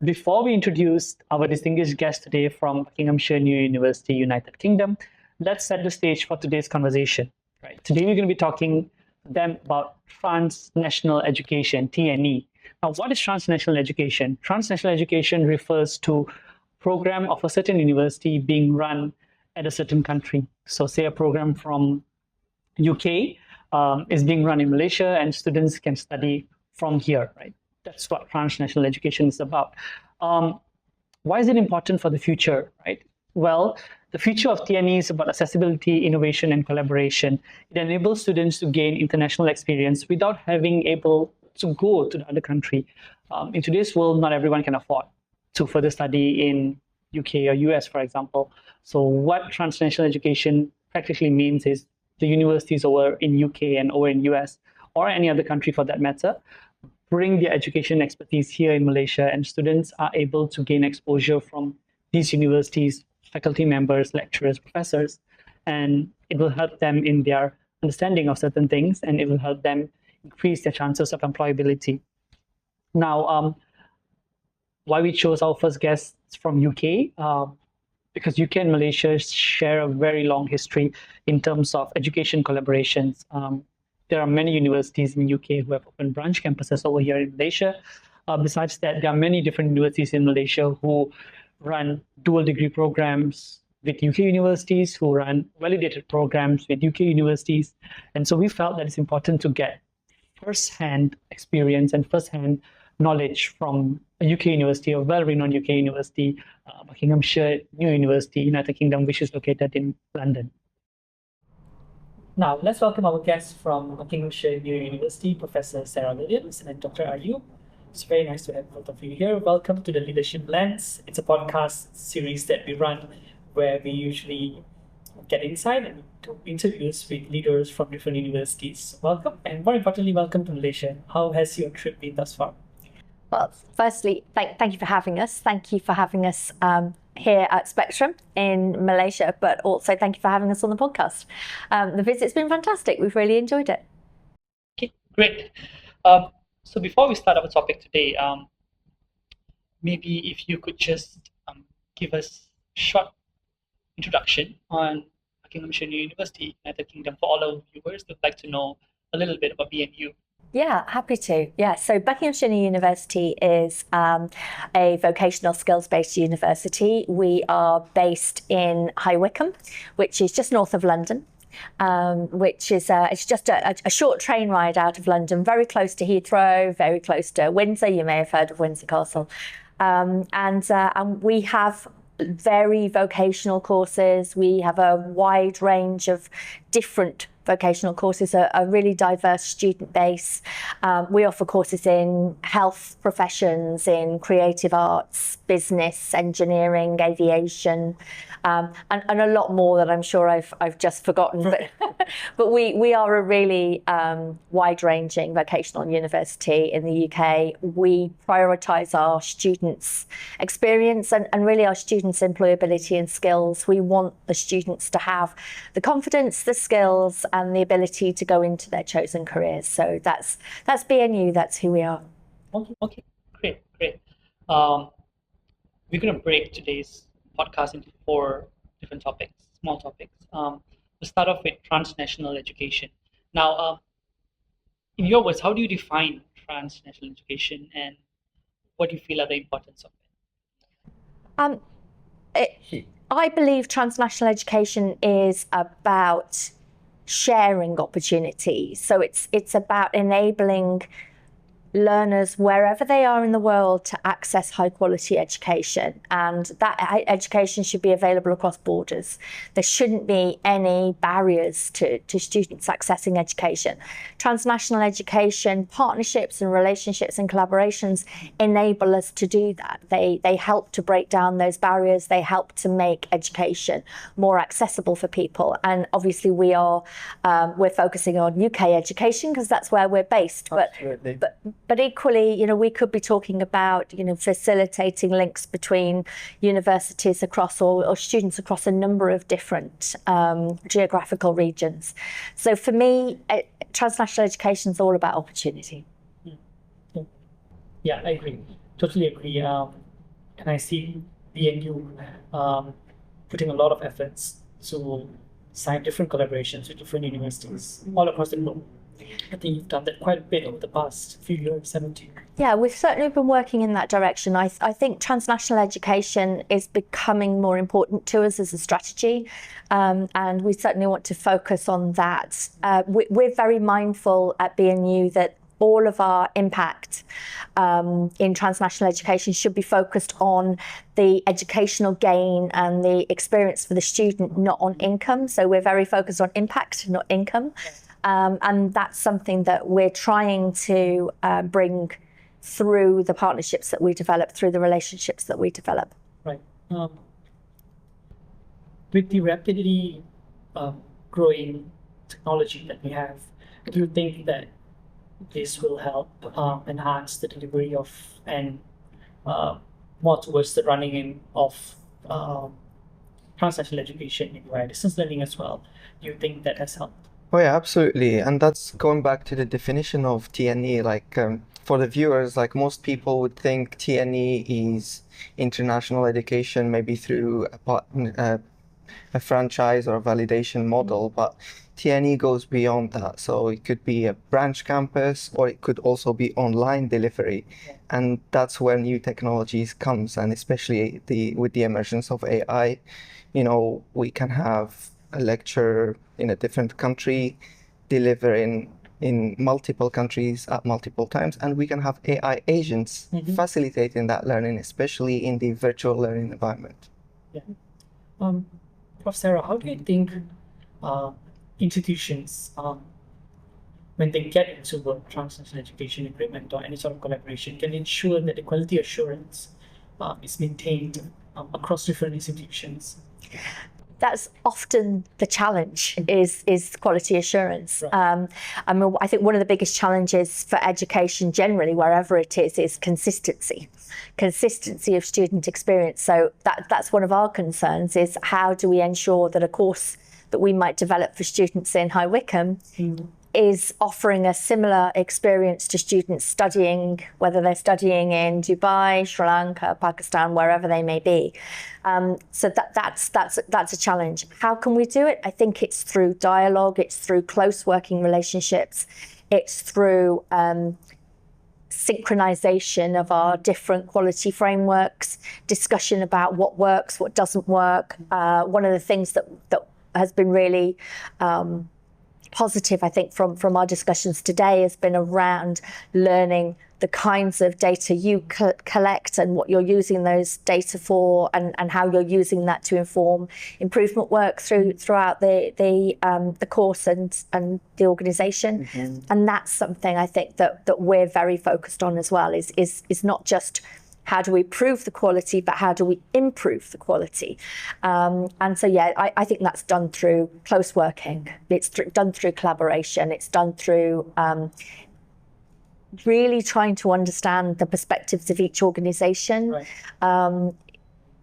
Before we introduce our distinguished guest today from Buckinghamshire New University, United Kingdom, let's set the stage for today's conversation. Right. Today we're going to be talking to them about transnational education, TNE. Now, what is transnational education? Transnational education refers to program of a certain university being run at a certain country. So say a program from UK is being run in Malaysia and students can study from here, right? That's what transnational education is about. Why is it important for the future, right? Well, the future of TNE is about accessibility, innovation, and collaboration. It enables students to gain international experience without having able to go to the other country. In today's world, not everyone can afford to further study in UK or US, for example. So what transnational education practically means is the universities over in UK and over in US, or any other country for that matter, bring their education expertise here in Malaysia, and students are able to gain exposure from these universities, faculty members, lecturers, professors, and it will help them in their understanding of certain things, and it will help them increase their chances of employability. Now, why we chose our first guests from UK, because UK and Malaysia share a very long history in terms of education collaborations. There are many universities in UK who have opened branch campuses over here in Malaysia. Besides that, there are many different universities in Malaysia who run dual degree programs with UK universities, who run validated programs with UK universities. And so we felt that it's important to get first-hand experience and first-hand knowledge from a UK university, a well-renowned UK university, Buckinghamshire New University, United Kingdom, which is located in London. Now, let's welcome our guests from Buckinghamshire New University, Professor Sarah Williams and Dr. Ayoub. It's very nice to have both of you here. Welcome to the Leadership Lens. It's a podcast series that we run where we usually get insight and do interviews with leaders from different universities. Welcome, and more importantly, welcome to Malaysia. How has your trip been thus far? Well, firstly, thank you for having us. Thank you for having us here at Spectrum in Malaysia, but also thank you for having us on the podcast. The visit's been fantastic. We've really enjoyed it. Okay, great. So before we start our topic today, maybe if you could just give us a short introduction on Buckinghamshire New University, United Kingdom, for all our viewers who would like to know a little bit about BNU. Yeah, happy to. Yeah, so Buckinghamshire New University is a vocational skills-based university. We are based in High Wycombe, which is just north of London, which is it's just a short train ride out of London, very close to Heathrow, very close to Windsor. You may have heard of Windsor Castle. And we have very vocational courses. We have a wide range of different vocational courses, a really diverse student base. We offer courses in health professions, in creative arts, business, engineering, aviation, and a lot more that I'm sure I've just forgotten. But we are a really wide-ranging vocational university in the UK. We prioritise our students' experience and really our students' employability and skills. We want the students to have the confidence, the skills, and the ability to go into their chosen careers. So that's BNU. That's who we are. Okay, great. We're going to break today's podcast into 4 different topics, small topics. We'll start off with transnational education. Now, in your words, how do you define transnational education, and what do you feel are the importance of it? I believe transnational education is about sharing opportunities. So it's about enabling learners wherever they are in the world to access high quality education, and that education should be available across borders. There shouldn't be any barriers to students accessing education. Transnational education partnerships and relationships and collaborations enable us to do that. They help to break down those barriers. They help to make education more accessible for people. And obviously we're focusing on UK education because that's where we're based. But equally, we could be talking about, facilitating links between universities across or students across a number of different geographical regions. So for me, transnational education is all about opportunity. Yeah, I agree. Totally agree. and I see BNU putting a lot of efforts to sign different collaborations with different universities all across the globe. I think you've done that quite a bit over the past few years, haven't you? Yeah, we've certainly been working in that direction. I think transnational education is becoming more important to us as a strategy, and we certainly want to focus on that. We're very mindful at BNU that all of our impact in transnational education should be focused on the educational gain and the experience for the student, not on income. So we're very focused on impact, not income. And that's something that we're trying to bring through the partnerships that we develop, through the relationships that we develop. Right. With the rapidly growing technology that we have, do you think that this will help enhance the delivery of and more towards the running in of transnational education via distance learning as well? Do you think that has helped? Oh yeah, absolutely. And that's going back to the definition of TNE. Like for the viewers, like most people would think TNE is international education, maybe through a franchise or a validation model, but TNE goes beyond that. So it could be a branch campus, or it could also be online delivery. And that's where new technologies comes, and especially with the emergence of AI, we can have a lecture in a different country, delivering in multiple countries at multiple times, and we can have AI agents facilitating that learning, especially in the virtual learning environment. Yeah. Prof. Sarah, how do you think institutions, when they get into a transnational education agreement or any sort of collaboration, can ensure that the quality assurance is maintained across different institutions? That's often the challenge, is quality assurance. Right. I think one of the biggest challenges for education generally, wherever it is consistency of student experience. So that's one of our concerns, is how do we ensure that a course that we might develop for students in High Wycombe is offering a similar experience to students studying, whether they're studying in Dubai, Sri Lanka, Pakistan, wherever they may be. So that's a challenge. How can we do it? I think it's through dialogue, it's through close working relationships, it's through synchronization of our different quality frameworks, discussion about what works, what doesn't work. One of the things that has been really positive, I think, from our discussions today has been around learning the kinds of data you collect and what you're using those data for, and how you're using that to inform improvement work throughout the course and the organisation. And that's something I think that we're very focused on as well, is not just how do we improve the quality, but how do we improve the quality? And so, yeah, I think that's done through close working. It's done through collaboration. It's done through really trying to understand the perspectives of each organisation, Right.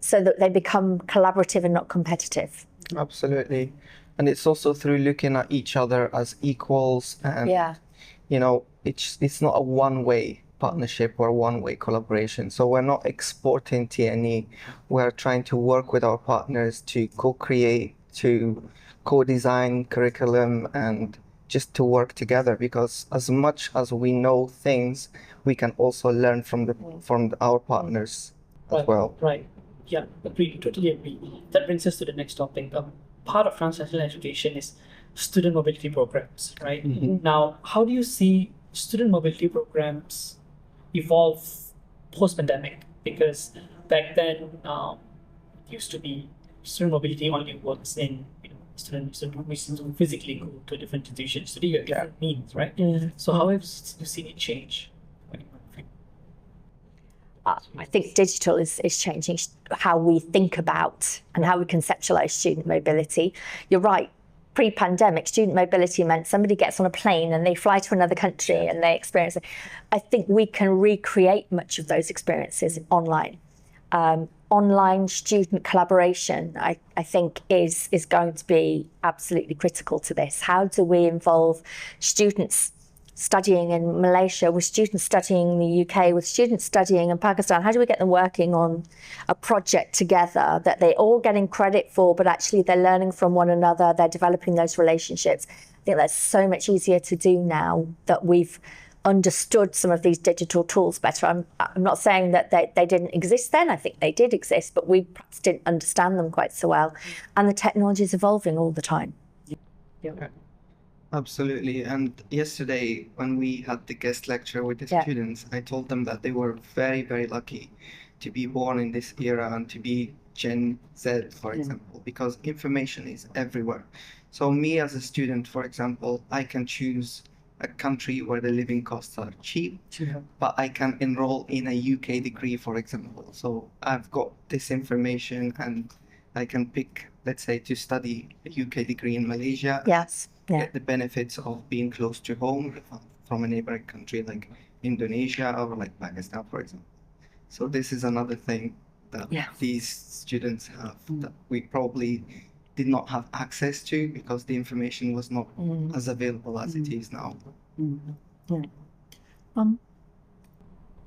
So that they become collaborative and not competitive. Absolutely. And it's also through looking at each other as equals, and it's not a one-way partnership or one-way collaboration. So we're not exporting TNE. We're trying to work with our partners to co-create, to co-design curriculum, and just to work together, because as much as we know things, we can also learn from our partners as well. Right. Yeah, agree. Totally agree. That brings us to the next topic. Part of transnational education is student mobility programs, right? Now, how do you see student mobility programs evolve post-pandemic? Because back then, it used to be student mobility only works in students who physically go to a different institution. Today you have different means, right? So how have you seen it change? I think digital is changing how we think about and how we conceptualize student mobility. You're right. Pre-pandemic, student mobility meant somebody gets on a plane and they fly to another country and they experience it. I think we can recreate much of those experiences online. Online student collaboration, I think, is going to be absolutely critical to this. How do we involve students studying in Malaysia, with students studying in the UK, with students studying in Pakistan? How do we get them working on a project together that they're all getting credit for, but actually they're learning from one another, they're developing those relationships? I think that's so much easier to do now that we've understood some of these digital tools better. I'm not saying that they didn't exist then. I think they did exist, but we perhaps didn't understand them quite so well. And the technology is evolving all the time. Yeah. Absolutely. And yesterday, when we had the guest lecture with the students, I told them that they were very, very lucky to be born in this era and to be Gen Z, for example, because information is everywhere. So me as a student, for example, I can choose a country where the living costs are cheap, but I can enroll in a UK degree, for example. So I've got this information and I can pick, let's say, to study a UK degree in Malaysia. Yes. Yeah. Get the benefits of being close to home from a neighboring country like Indonesia or like Pakistan, for example. So this is another thing that these students have that we probably did not have access to because the information was not as available as it is now.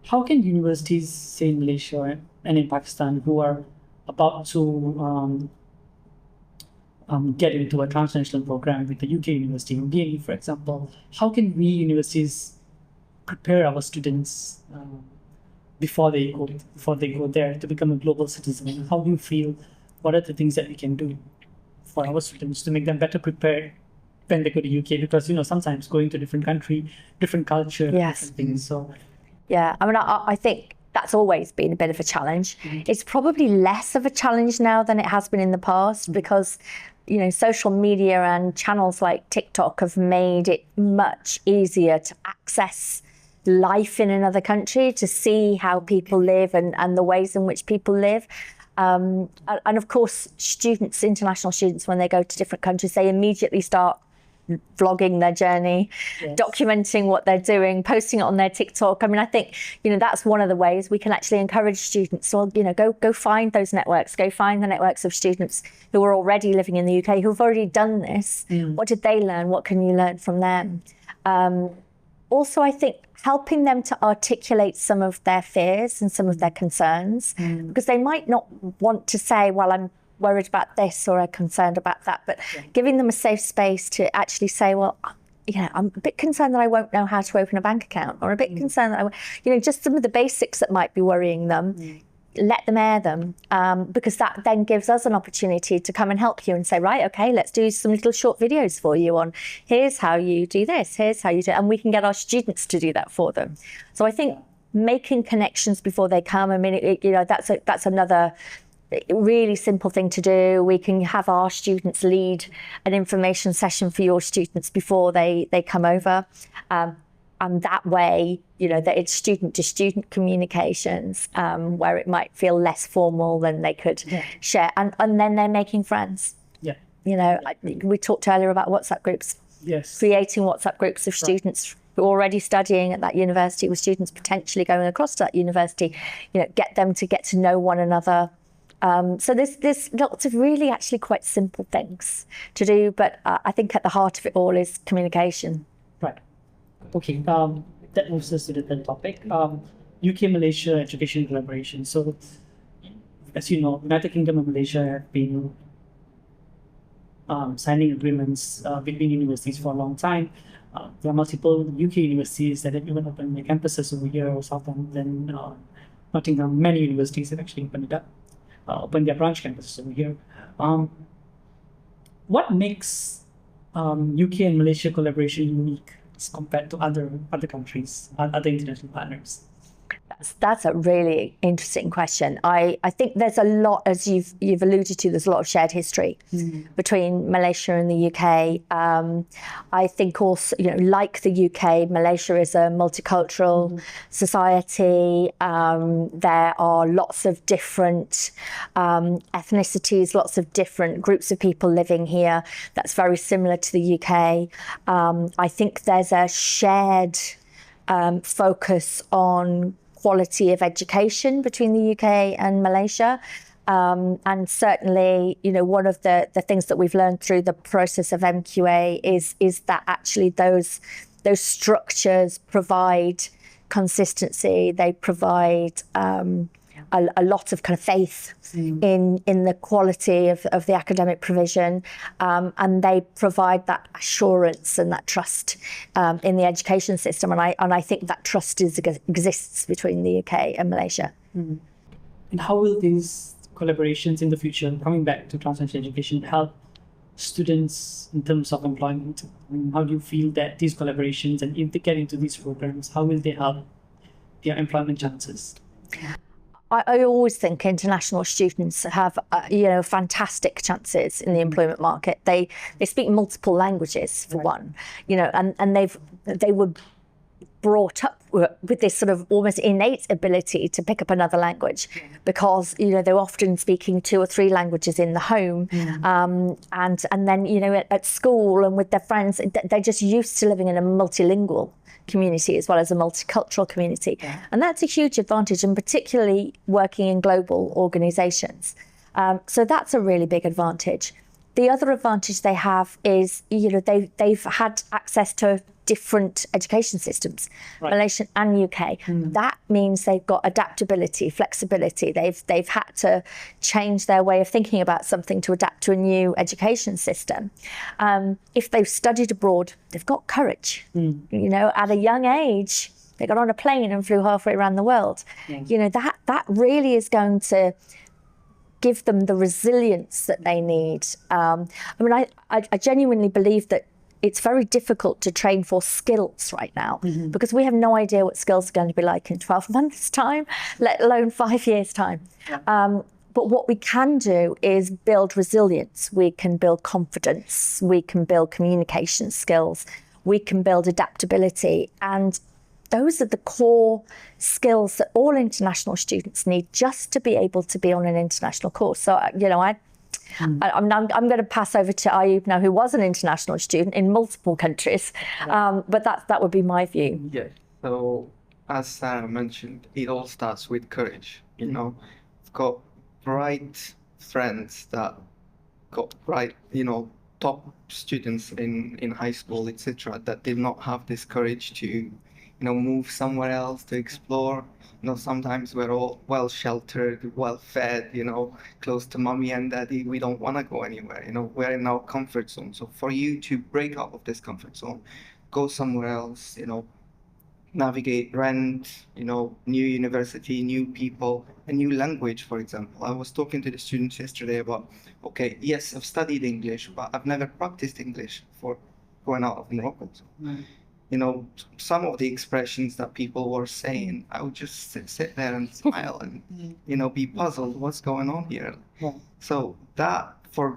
How can universities, say in Malaysia and in Pakistan, who are about to get into a transnational program with the UK university, BNE, for example, how can we universities prepare our students before they go there to become a global citizen? How do you feel? What are the things that we can do for our students to make them better prepared when they go to UK? Because sometimes going to different country, different culture, different things. So yeah, I mean, I think that's always been a bit of a challenge. It's probably less of a challenge now than it has been in the past because social media and channels like TikTok have made it much easier to access life in another country, to see how people live and the ways in which people live. And of course, students, international students, when they go to different countries, they immediately start vlogging their journey, documenting what they're doing, posting it on their TikTok. I mean, I think, that's one of the ways we can actually encourage students. So, go find those networks, go find the networks of students who are already living in the UK, who've already done this. What did they learn? What can you learn from them? Also, I think helping them to articulate some of their fears and some of their concerns, because they might not want to say, well, I'm worried about this or I'm concerned about that, but giving them a safe space to actually say, well, I'm a bit concerned that I won't know how to open a bank account, or a bit concerned that just some of the basics that might be worrying them. Let them air them, because that then gives us an opportunity to come and help you and say, right, okay, let's do some little short videos for you on here's how you do this, here's how you do it, and we can get our students to do that for them. So I think making connections before they come, I mean, that's another really simple thing to do. We can have our students lead an information session for your students before they come over. And that way, that it's student-to-student communications, where it might feel less formal than they could share. And then they're making friends. We talked earlier about WhatsApp groups. Yes. Creating WhatsApp groups of students who are already studying at that university, with students potentially going across to that university, get them to get to know one another. So there's lots of really actually quite simple things to do, but I think at the heart of it all is communication. Right. Okay. That moves us to the third topic. UK-Malaysia education collaboration. So, as you know, United Kingdom and Malaysia have been signing agreements between universities for a long time. There are multiple UK universities that have even opened their campuses over here, or Southampton, Nottingham. Many universities have actually opened it up. Open their branch campuses over here. What makes UK and Malaysia collaboration unique as compared to other countries, other international partners? That's a really interesting question. I think there's a lot, as you've alluded to, there's a lot of shared history between Malaysia and the UK. I think also, like the UK, Malaysia is a multicultural society. There are lots of different ethnicities, lots of different groups of people living here. That's very similar to the UK. I think there's a shared focus on quality of education between the UK and Malaysia. And certainly, one of the things that we've learned through the process of MQA is that actually those those structures provide consistency. They provide a lot of kind of faith in the quality of the academic provision, and they provide that assurance and that trust in the education system. And I think that trust exists between the UK and Malaysia. And how will these collaborations in the future, coming back to transnational education, help students in terms of employment? I mean, how do you feel that these collaborations, and if they get into these programs, how will they help their employment chances? I always think international students have, fantastic chances in the employment market. They speak multiple languages, for one, and they were brought up with this sort of almost innate ability to pick up another language, because they're often speaking 2 or 3 languages in the home, and then at school and with their friends, they're just used to living in a multilingual community as well as a multicultural community, and that's a huge advantage, and particularly working in global organisations. So that's a really big advantage. The other advantage they have is they've had access to different education systems, Malaysian and UK. That means they've got adaptability, flexibility. They've had to change their way of thinking about something to adapt to a new education system. If they've studied abroad, they've got courage. At a young age, they got on a plane and flew halfway around the world. That really is going to give them the resilience that they need. I genuinely believe that it's very difficult to train for skills right now, because we have no idea what skills are going to be like in 12 months' time, let alone 5 years' time. But what we can do is build resilience. We can build confidence. We can build communication skills. We can build adaptability. And those are the core skills that all international students need just to be able to be on an international course. So, I'm going to pass over to Ayoub now, who was an international student in multiple countries, but that would be my view. Yeah. So, as Sarah mentioned, it all starts with courage. I've got bright friends that got bright, top students in high school, etc., that did not have this courage to move somewhere else to explore. Sometimes we're all well sheltered, well fed, close to mommy and daddy. We don't want to go anywhere. We're in our comfort zone. So for you to break out of this comfort zone, go somewhere else, navigate, rent, new university, new people, a new language, for example. I was talking to the students yesterday about, okay, yes, I've studied English, but I've never practiced English before going out of Morocco. Some of the expressions that people were saying, I would just sit there and smile and, be puzzled. What's going on here? So for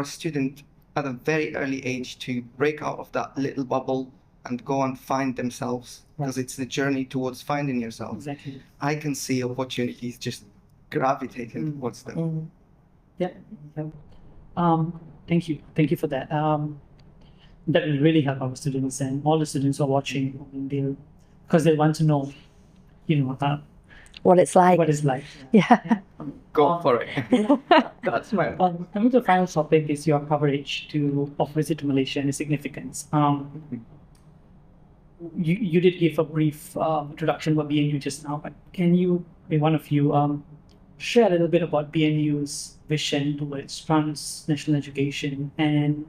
a student at a very early age to break out of that little bubble and go and find themselves, because it's the journey towards finding yourself. Exactly. I can see opportunities just gravitating towards them. Yeah. Thank you for that. That will really help our students, and all the students who are watching, because they want to know, what it's like. What it's like. Yeah. Go for it. That's my. Coming to the final topic is your coverage of visit to Malaysia and its significance. You did give a brief introduction about BNU just now, but can you, one of you, share a little bit about BNU's vision towards transnational education, and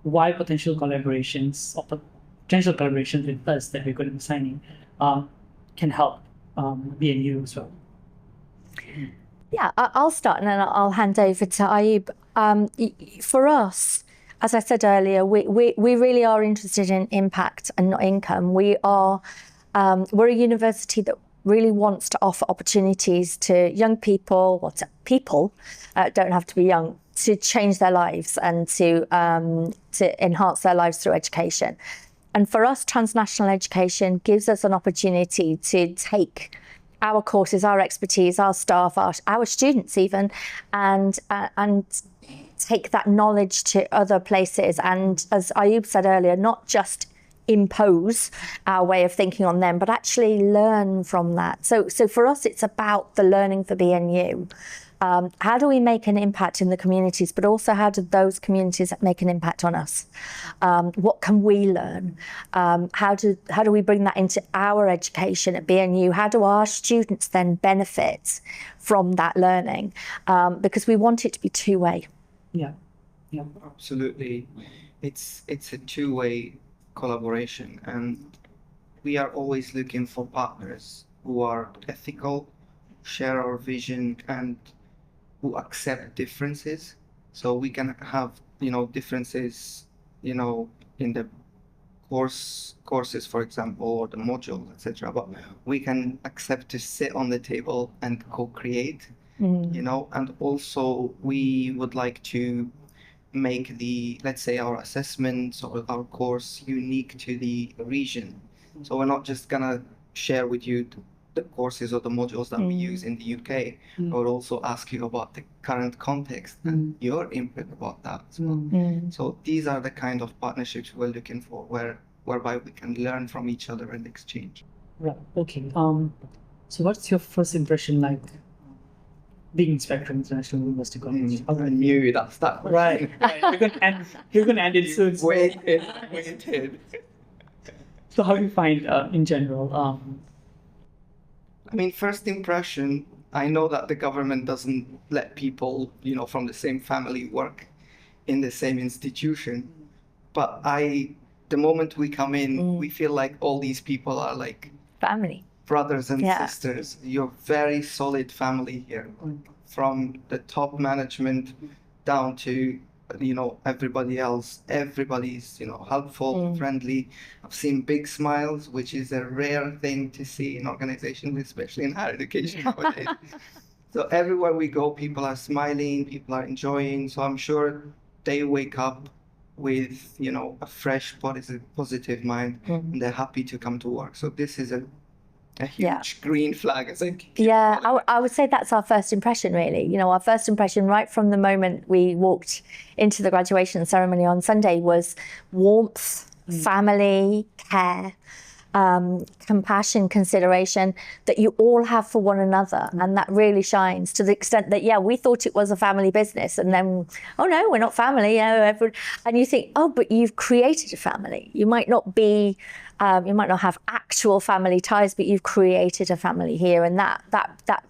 why potential collaborations with us that we're going to be signing can help BNU as well? Yeah, I'll start and then I'll hand over to Ayoub. For us, as I said earlier, we really are interested in impact and not income. We're a university that really wants to offer opportunities to young people, don't have to be young, to change their lives and to enhance their lives through education. And for us, transnational education gives us an opportunity to take our courses, our expertise, our staff, our students even, and take that knowledge to other places. And as Ayoub said earlier, not just impose our way of thinking on them, but actually learn from that. So for us, it's about the learning for BNU. how do we make an impact in the communities, but also how do those communities make an impact on us? What can we learn? How do we bring that into our education at BNU? How do our students then benefit from that learning? Because we want it to be two-way. Yeah. Absolutely. It's a two-way collaboration, and we are always looking for partners who are ethical, share our vision, and who accept differences. So we can have, differences, in the courses, for example, or the modules, etc. But we can accept to sit on the table and co-create, and also we would like to make let's say, our assessments or our course unique to the region. So we're not just gonna share with you the courses or the modules that we use in the UK, but also ask you about the current context and your input about that as well. So these are the kind of partnerships we're looking for, whereby we can learn from each other and exchange. Right. Okay. So what's your first impression like being in Spectrum International University College? I knew that's that. Right. You're gonna end it soon. Waited. So how do you find in general? I mean, first impression, I know that the government doesn't let people, from the same family work in the same institution. But the moment we come in, we feel like all these people are like family, brothers and sisters. You're very solid family here, from the top management down to everybody else. Everybody's helpful, friendly. I've seen big smiles, which is a rare thing to see in organizations, especially in higher education nowadays. So everywhere we go, people are smiling, people are enjoying. So I'm sure they wake up with a fresh positive mind, and they're happy to come to work. So this is a huge green flag, I think. Yeah, I would say that's our first impression, really. Our first impression right from the moment we walked into the graduation ceremony on Sunday was warmth, family, care, compassion, consideration that you all have for one another. And that really shines to the extent that, we thought it was a family business. And then, oh no, we're not family. And you think, oh, but you've created a family. You might not have actual family ties, but you've created a family here. And that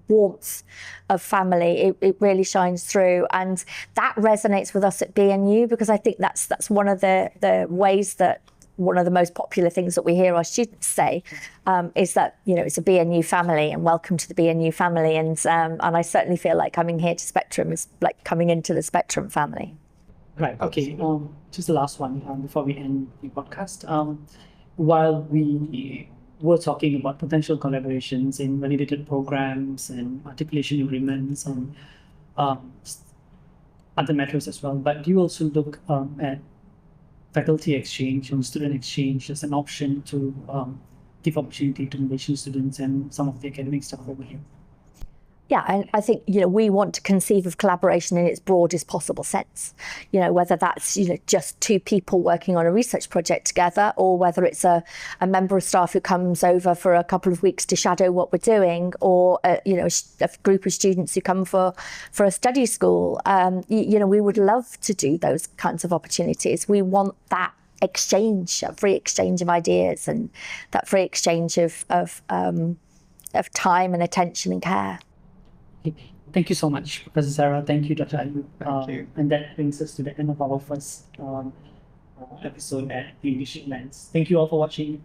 warmth of family, it really shines through. And that resonates with us at BNU, because I think that's one of the ways that one of the most popular things that we hear our students say is that, it's a BNU family and welcome to the BNU family. And I certainly feel like coming here to Spectrum is like coming into the Spectrum family. Right. Okay. Just the last one before we end the podcast. While we were talking about potential collaborations in validated programs and articulation agreements and other matters as well, but do you also look at faculty exchange and student exchange as an option to give opportunity to Malaysian students and some of the academic stuff over here? Yeah, and I think, we want to conceive of collaboration in its broadest possible sense. Whether that's, just two people working on a research project together, or whether it's a member of staff who comes over for a couple of weeks to shadow what we're doing, or, a group of students who come for a study school. We would love to do those kinds of opportunities. We want that exchange, a free exchange of ideas, and that free exchange of time and attention and care. Thank you so much, Professor Sarah. Thank you, Dr. Ayoub. Thank you. And that brings us to the end of our first episode at Leadership Lens. Thank you all for watching.